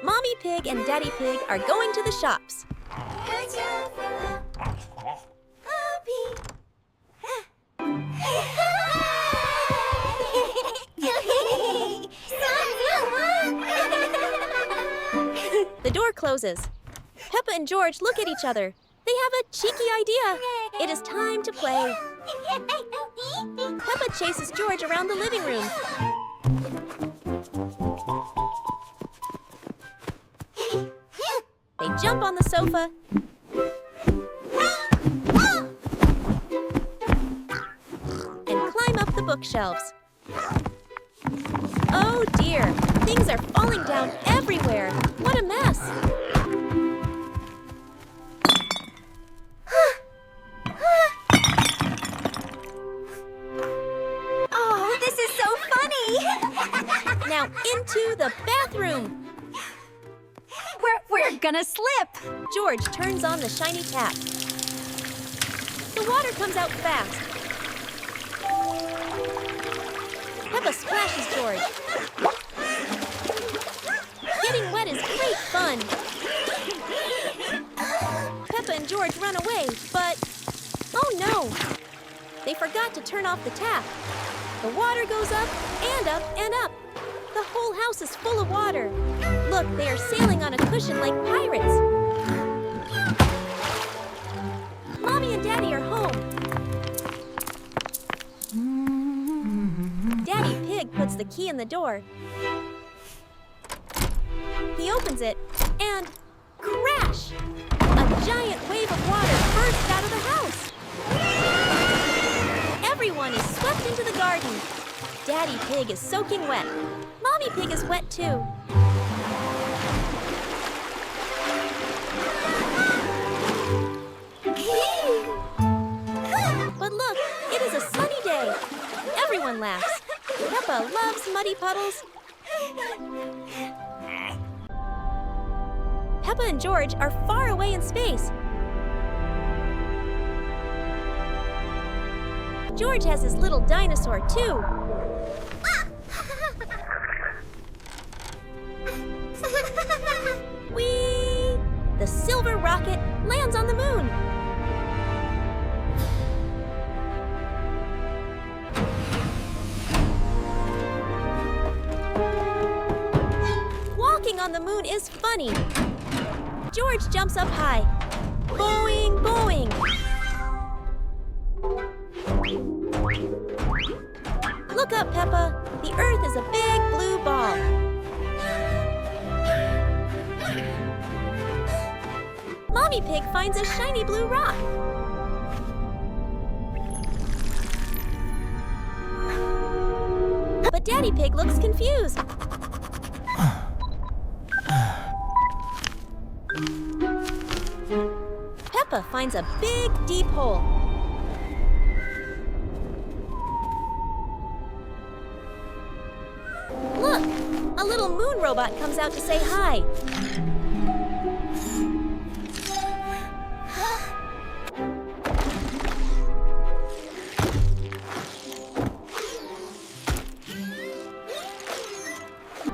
Mommy Pig and Daddy Pig are going to the shops. The door closes. Peppa and George look at each other. They have a cheeky idea. It is time to play. Peppa chases George around the living room. They jump on the sofa and climb up the bookshelves. Oh dear, things are falling down everywhere. What a mess. Oh, this is so funny. Now into the bathroom. We're gonna slip. George turns on the shiny tap. The water comes out fast. Peppa splashes George. Getting wet is great fun. Peppa and George run away, but oh no! They forgot to turn off the tap. The water goes up and up and up. The whole house is full of water. Look, they are sailing on a cushion like pirates. Mommy and Daddy are home. Daddy Pig puts the key in the door. He opens it and crash! A giant wave of water bursts out of the house. Everyone is swept into the garden. Daddy Pig is soaking wet. Mommy Pig is wet too. But look, it is a sunny day. Everyone laughs. Peppa loves muddy puddles. Peppa and George are far away in space. George has his little dinosaur too. Whee! The silver rocket lands on the moon. Walking on the moon is funny. George jumps up high. Boing, boing. Look up, Peppa. The Earth is a big blue ball. Mommy Pig finds a shiny blue rock. But Daddy Pig looks confused. Peppa finds a big, deep hole. Look, a little moon robot comes out to say hi.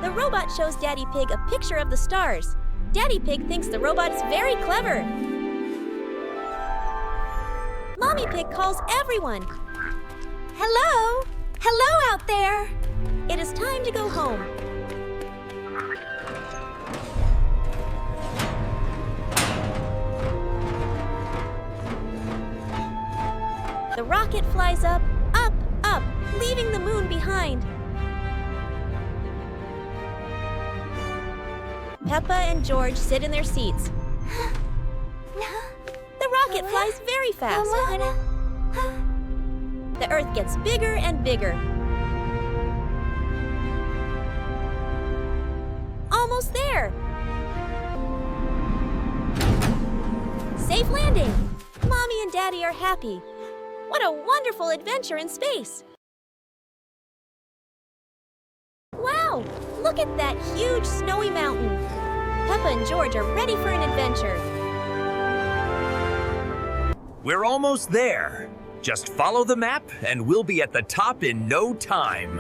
The robot shows Daddy Pig a picture of the stars. Daddy Pig thinks the robot is very clever. Mommy Pig calls everyone. Hello? Hello out there. It is time to go home. The rocket flies up, up, up, leaving the moon behind. Peppa and George sit in their seats. The rocket flies very fast. The Earth gets bigger and bigger. Almost there. Safe landing. Mommy and Daddy are happy. What a wonderful adventure in space. Wow, look at that huge snowy mountain. Peppa and George are ready for an adventure. We're almost there. Just follow the map and we'll be at the top in no time.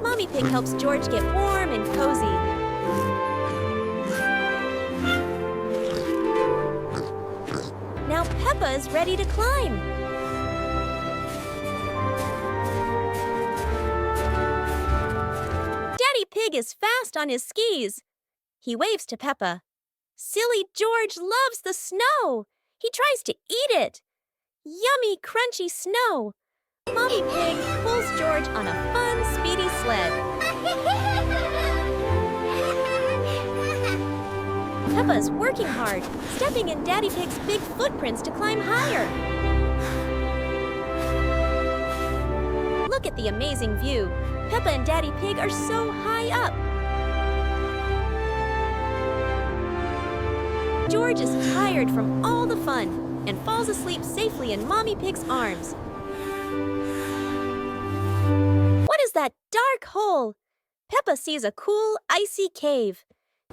Mommy Pig helps George get warm and cozy. Peppa is ready to climb. Daddy Pig is fast on his skis. He waves to Peppa. Silly George loves the snow. He tries to eat it. Yummy, crunchy snow. Mommy Pig pulls George on a fun, speedy sled. Peppa is working hard, stepping in Daddy Pig's big footprints to climb higher. Look at the amazing view. Peppa and Daddy Pig are so high up. George is tired from all the fun and falls asleep safely in Mommy Pig's arms. What is that dark hole? Peppa sees a cool, icy cave.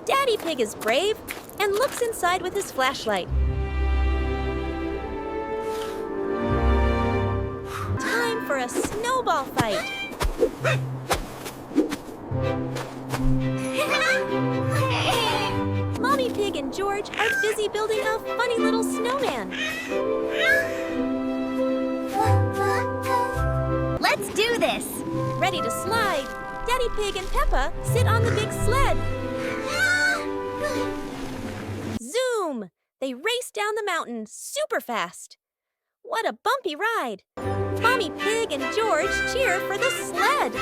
Daddy Pig is brave and looks inside with his flashlight. Time for a snowball fight. Mommy Pig and George are busy building a funny little snowman. Let's do this! Ready to slide, Daddy Pig and Peppa sit on the big sled. Zoom! They race down the mountain super fast. What a bumpy ride! Mommy Pig and George cheer for the sled.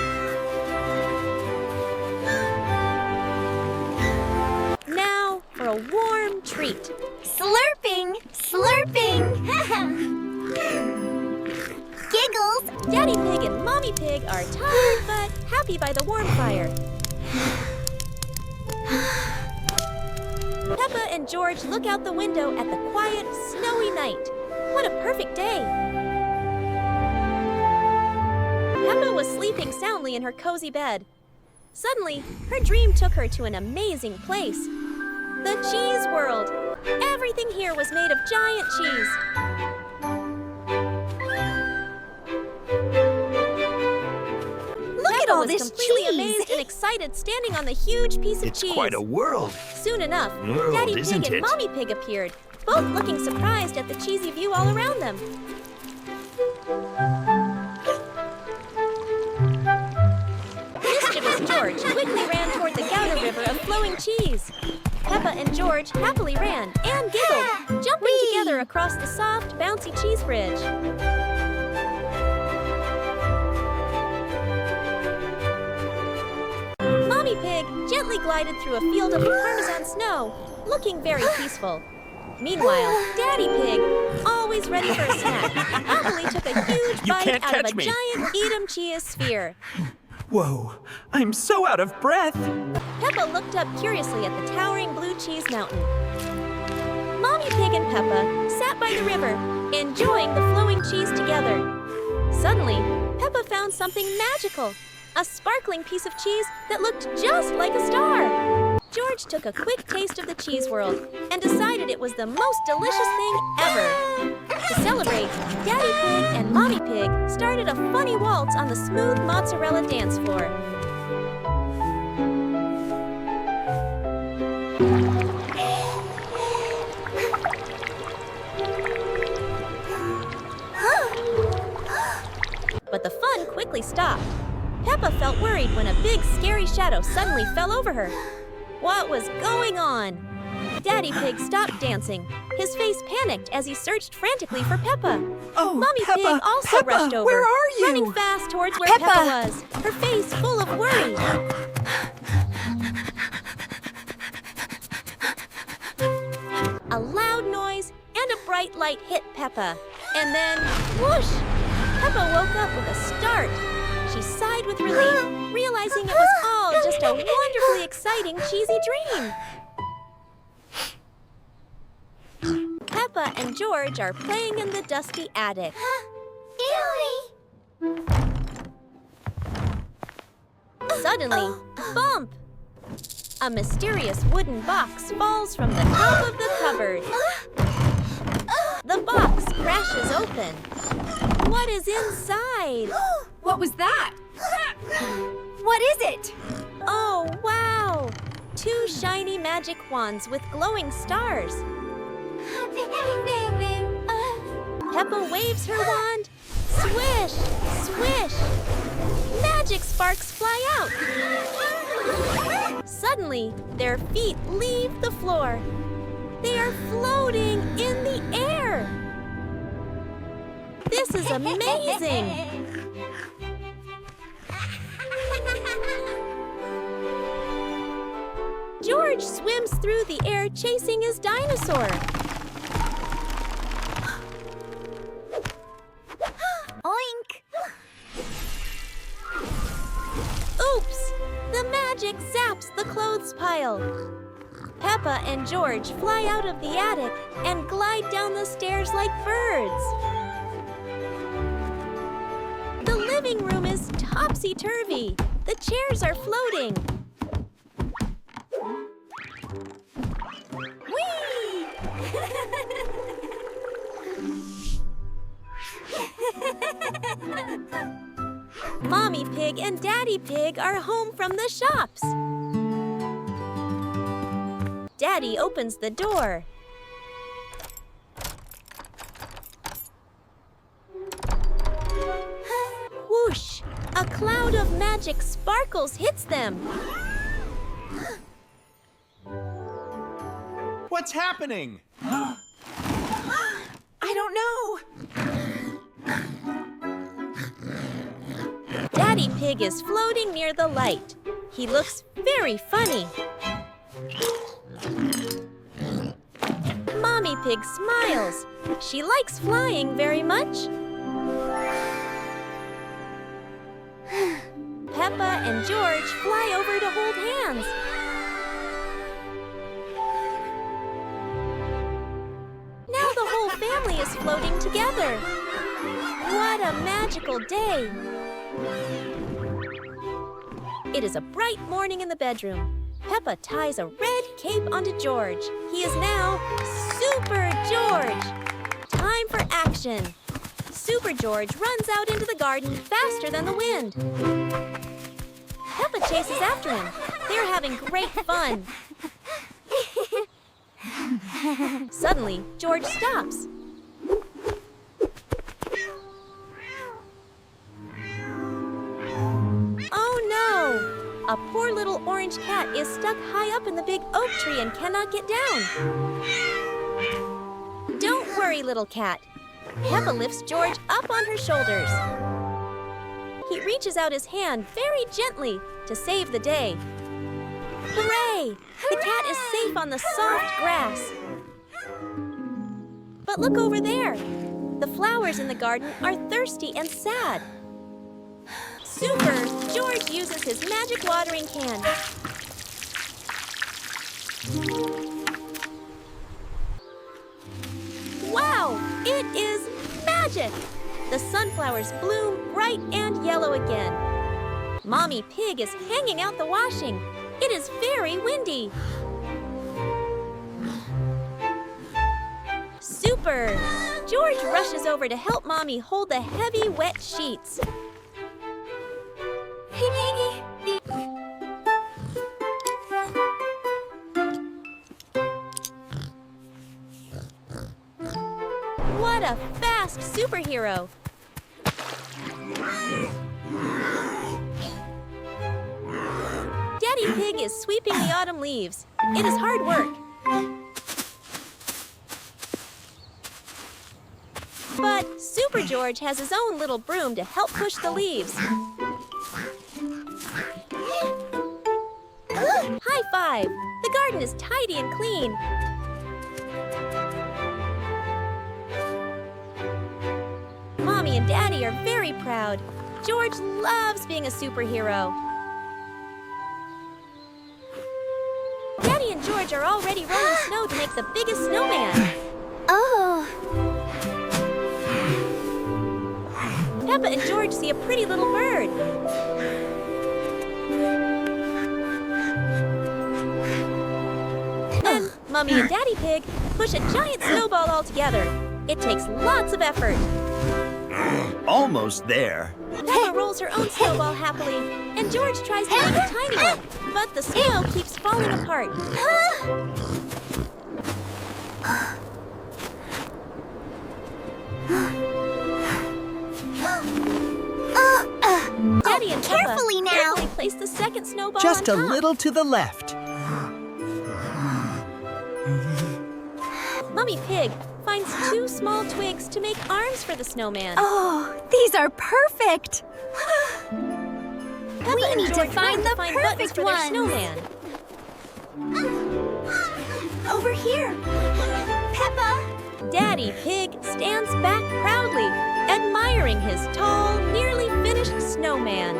Now for a warm treat. Slurping! Slurping! Giggles! Daddy Pig and Mommy Pig are tired but happy by the warm fire. Peppa and George look out the window at the quiet, snowy night. What a perfect day! Peppa was sleeping soundly in her cozy bed. Suddenly, her dream took her to an amazing place. The Cheese World! Everything here was made of giant cheese. Look at all this completely cheese! amazed and excited standing on the huge piece of cheese. It's quite a world. Soon enough, World, Daddy Pig isn't and it? Mommy Pig appeared, both looking surprised at the cheesy view all around them. Mischievous George quickly ran toward the Gouda River of flowing cheese. Peppa and George happily ran and giggled, jumping together across the soft, bouncy cheese bridge. Mommy Pig gently glided through a field of Parmesan snow, looking very peaceful. Meanwhile, Daddy Pig, always ready for a snack, happily took a huge You bite can't out of catch a me. giant Edam cheese sphere. Whoa, I'm so out of breath. Peppa looked up curiously at the towering blue cheese mountain. Mommy Pig and Peppa sat by the river, enjoying the flowing cheese together. Suddenly, Peppa found something magical, a sparkling piece of cheese that looked just like a star. George took a quick taste of the cheese world and decided it was the most delicious thing ever. To celebrate, Daddy Pig and Mommy Pig started a funny waltz on the smooth mozzarella dance floor. But the fun quickly stopped. Peppa felt worried when a big, scary shadow suddenly fell over her. What was going on? Daddy Pig stopped dancing. His face panicked as he searched frantically for Peppa. Oh, Mommy Peppa, Pig also Peppa, rushed over, where are you? running fast towards where Peppa. Peppa was, her face full of worry. A loud noise and a bright light hit Peppa. And then, whoosh! Peppa woke up with a start. She sighed with relief, realizing it was all just a wonderfully exciting cheesy dream. Peppa and George are playing in the dusty attic. Suddenly, bump! A mysterious wooden box falls from the top of the cupboard. The box crashes open. What is inside? What was that? What is it? Oh, wow! 2 shiny magic wands with glowing stars. Peppa waves her wand. Swish! Swish! Magic sparks fly out. Suddenly, their feet leave the floor. They are floating in the air. This is amazing. George swims through the air chasing his dinosaur. Oink! Oops! The magic zaps the clothes pile. Peppa and George fly out of the attic and glide down the stairs like birds. The living room is topsy-turvy. The chairs are floating. Whee! Mommy Pig and Daddy Pig are home from the shops. Daddy opens the door. Whoosh! A cloud of magic sparkles hits them. What's happening? I don't know. Daddy Pig is floating near the light. He looks very funny. Mommy Pig smiles. She likes flying very much. Peppa and George fly over to hold hands. Now the whole family is floating together. What a magical day! It is a bright morning in the bedroom. Peppa ties a red cape onto George. He is now Super George. Time for action. Super George runs out into the garden faster than the wind. Peppa chases after him. They're having great fun. Suddenly, George stops. Oh no! A poor little orange cat is stuck high up in the big oak tree and cannot get down. Don't worry, little cat. Peppa lifts George up on her shoulders. He reaches out his hand very gently to save the day. Hooray! The cat is safe on the soft grass. But look over there. The flowers in the garden are thirsty and sad. Super! George uses his magic watering can. Wow! It is magic! The sunflowers bloom bright and yellow again. Mommy Pig is hanging out the washing. It is very windy. Super! George rushes over to help Mommy hold the heavy, wet sheets. What a fast superhero! Daddy Pig is sweeping the autumn leaves. It is hard work. But Super George has his own little broom to help push the leaves. High five! The garden is tidy and clean. Mommy and Daddy are very proud. George loves being a superhero. Daddy and George are already rolling snow to make the biggest snowman. Oh. Peppa and George see a pretty little bird. Then Mommy and Daddy Pig push a giant snowball all together. It takes lots of effort. Almost there. Peppa rolls her own snowball happily, and George tries to make a tiny one, but the snow keeps falling apart. just a top. little to the left. Mummy Pig finds 2 small twigs to make arms for the snowman. Oh, these are perfect. Peppa and need to George find run the find buttons perfect for their ones. snowman. Over here. Peppa. Daddy Pig stands back proudly, admiring his tall, nearly finished snowman.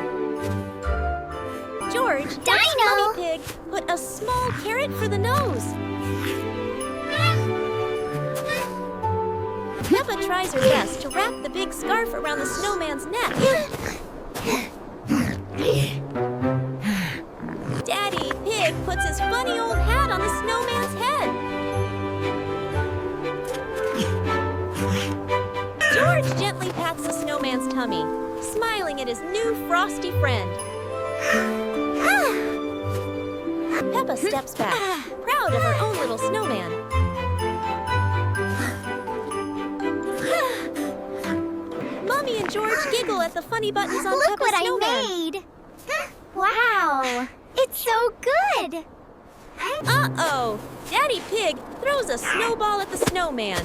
George helps Dino. Mummy Pig put a small carrot for the nose. Peppa tries her best to wrap the big scarf around the snowman's neck. Daddy Pig puts his funny old hat on the snowman's head. George gently pats the snowman's tummy, smiling at his new frosty friend. Peppa steps back, proud of her own little snowman. Mommy and George giggle at the funny buttons on Look Peppa's what snowman. I made. Wow. It's so good. Uh-oh! Daddy Pig throws a snowball at the snowman.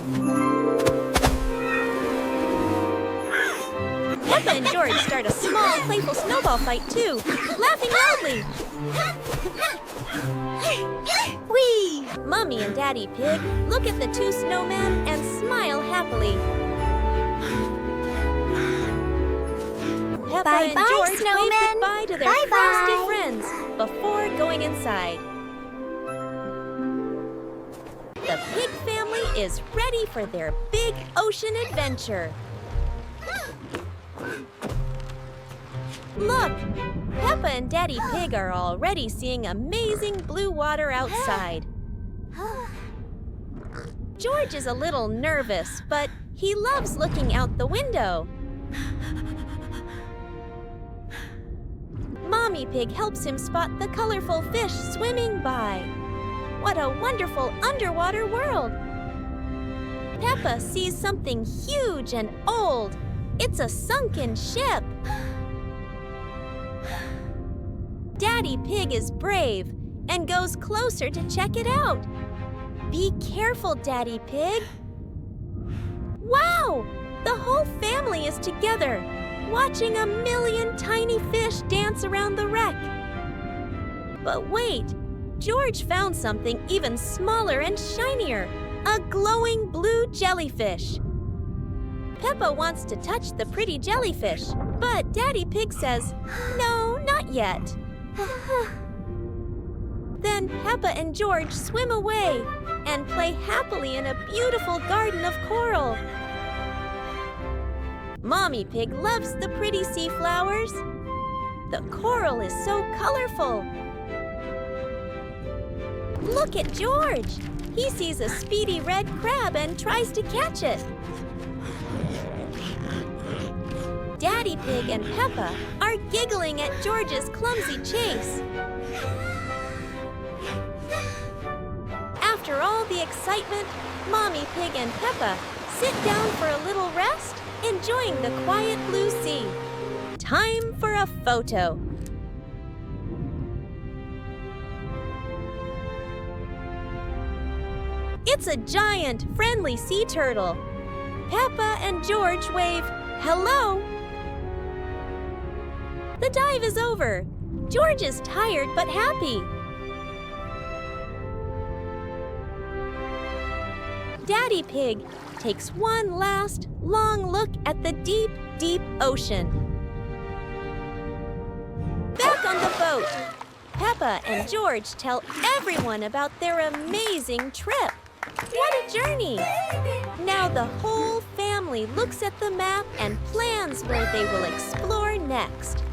Peppa and George start a small, playful snowball fight, too, laughing loudly. Whee! Mummy and Daddy Pig look at the 2 snowmen and smile happily. Peppa and Bye-bye, George wave snowmen. goodbye to their Bye-bye. frosty friends before going inside. The Pig family is ready for their big ocean adventure. Look! Peppa and Daddy Pig are already seeing amazing blue water outside. George is a little nervous, but he loves looking out the window. Mommy Pig helps him spot the colorful fish swimming by. What a wonderful underwater world! Peppa sees something huge and old. It's a sunken ship. Daddy Pig is brave and goes closer to check it out. Be careful, Daddy Pig. Wow! The whole family is together, watching a million tiny fish dance around the wreck. But wait, George found something even smaller and shinier, a glowing blue jellyfish. Peppa wants to touch the pretty jellyfish, but Daddy Pig says, no, not yet. Then Peppa and George swim away and play happily in a beautiful garden of coral. Mommy Pig loves the pretty sea flowers. The coral is so colorful. Look at George. He sees a speedy red crab and tries to catch it. Daddy Pig and Peppa are giggling at George's clumsy chase. After all the excitement, Mommy Pig and Peppa sit down for a little rest, enjoying the quiet blue sea. Time for a photo. It's a giant, friendly sea turtle. Peppa and George wave, hello. The dive is over. George is tired but happy. Daddy Pig takes one last, long look at the deep, deep ocean. Back on the boat, Peppa and George tell everyone about their amazing trip. What a journey! Now the whole family looks at the map and plans where they will explore next.